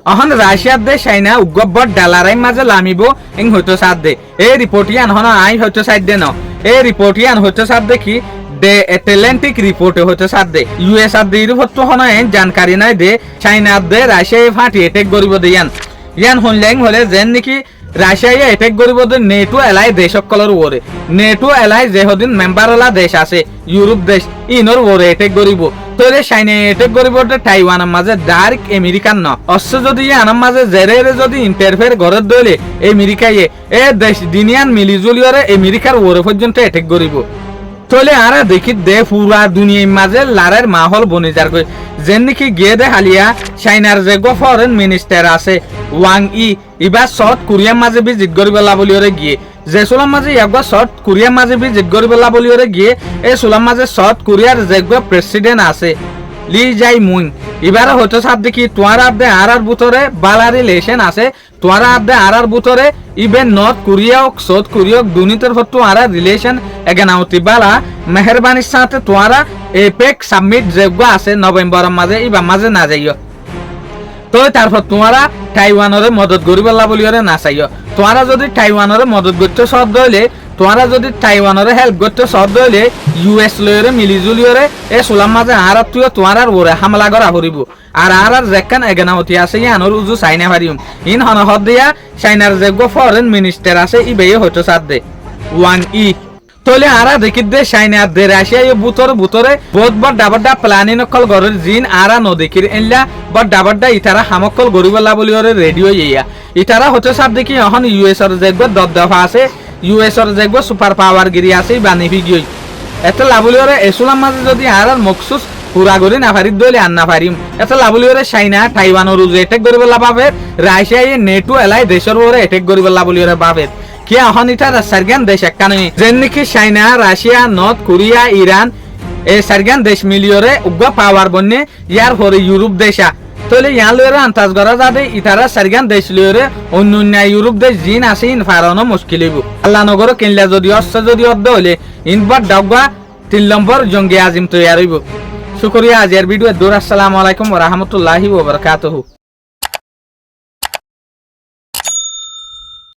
অহন রাশিয়ার দে চাইনা উগ্রবর ডালারাই মাঝে লামিব এং হইতো সাদ দে এই রিপোর্টিয়ান হন আই হইতো সাইড দে ন এই রিপোর্টিয়ান হইতো সাদ দে কি দে এটলান্টিক রিপোর্টে হইতো সাদ দে ইউএস আর দে হতো হন এন জানকারি নাই দে চাইনা দে রাশিয়া ফাটি এটেক করিব দে ইয়ান হনলেং হলে যেন নাকি রাশিয়া এটেক করিব দে নেটো এলাই দেশসকলৰ ওরে নেটো এলাই যেহদিন মেম্বার হলা দেশ আছে ইউরোপ দেশ ইনর ওরে এটেক করিব তোরে চাইনা এটেক করিব দে টাইওয়ানের মাঝে ডাইরেক্ট আমেরিকান ন অস্ত্র যদি আনার মাঝে জেরে যদি ইন্টারফেয়ার ঘরত দইলে আমেরিকায় এ দেশ দিনিয়ান মিলিজুলিয়রে আমেরিকার ওরে পর্যন্ত এটেক করিব তোলে আরা দেখি দে পুরা দুনিয়ার মাঝে লারের মাহল বনে যার কই যেন নাকি গিয়ে দে হালিয়া চাইনার যে ফরেন মিনিস্টার আছে ওয়াং ই ইবা সাউথ কোরিয়ার মাঝে ভিজিট করিবলা বলিওরে গিয়ে যে সোলাম মাঝে একবার সাউথ কোরিয়ার মাঝে ভিজিট করিবলা বলিওরে গিয়ে এই সোলাম মাঝে সাউথ কোরিয়ার যে প্রেসিডেন্ট আছে লি যাই মুন এবারে হয়তো সাথ দেখি তোমার আদে আর ভিতরে বালা রিলেশন আছে তোমার আদে আর ভিতরে ইভেন নর্থ কোরিয়া ও সাউথ কোরিয়া দুনিতের হতো আর রিলেশন এগানাউতি বালা মেহরবানির সাথে তোমারা এপেক সাবমিট যেগুলো আছে নভেম্বরের মাঝে ইবা মাঝে না যাইও তো তারপর তোমারা টাইওয়ানরে মদত করিবলা বলিওরে না চাইও তোমারা যদি টাইওয়ানরে মদত করতে শব্দ হইলে তোমারা যদি টাইওয়ানরে হেল্প করতে শব্দ হইলে ইউএস লয়রে মিলিজুলিয়রে এ সোলাম মাঝে আর তুই তোমার ওরে হামলা করা হরিব আর যেখান এগানাউতি আছে ইয়ানোর উজু চাইনা পারিম ইন হনহদ দিয়া চাইনার যেগো ফরেন মিনিস্টার আছে ইবেয়ে হয়তো সাথ দে ওয়াং ই তোলে আরা দেখি দে চাইনা দে রাশিয়া এ বুতরে বহুত বড় ডাবডা প্ল্যানিং নকল গরের জিন আরা ন দেখির এনলা বড় ডাবডা ইতারা হামকল গরিবলা বলিওরে রেডিও ইয়া ইতারা হতে সাথ দেখি এখন ইউএস এর যেগো দফা আছে ইউএস এর যেগো সুপার পাওয়ার গিরি আছে বানিফি গই এত লাবলিওরে এসুলাম মাঝে যদি আর মকসুস পুরা গরি না পারি দইলে আর না পারিম এত লাবলিওরে চাইনা টাইওয়ানের উজে এটেক করিবলা পাবে রাশিয়া এ নেটো এলাই দেশের ওরে এটেক করিবলা বলিওরে পাবে কি এখন এটা সার্গান দেশ একখানে যেন নাকি চাইনা রাশিয়া নর্থ কোরিয়া ইরান এই সার্গান দেশ মিলিয়রে উগ্র পাওয়ার বন্যে ইয়ার পরে ইউরোপ দেশা তাহলে ইয়ার লয়রে আন্তাজ করা যাবে ইতারা সার্গান দেশ লয়রে অন্য ইউরোপ দেশ জিন আছে ইন ফারানো মুশকিল হইব আল্লাহ নগর কিনলা যদি অস্ত্র যদি অর্ধ হইলে ইনবার ডাউগা 3 নম্বর জঙ্গি আজিম তৈয়ার হইব শুকরিয়া আজের ভিডিও দূর আসসালামু আলাইকুম ওয়া রাহমাতুল্লাহি ওয়া বারাকাতুহু।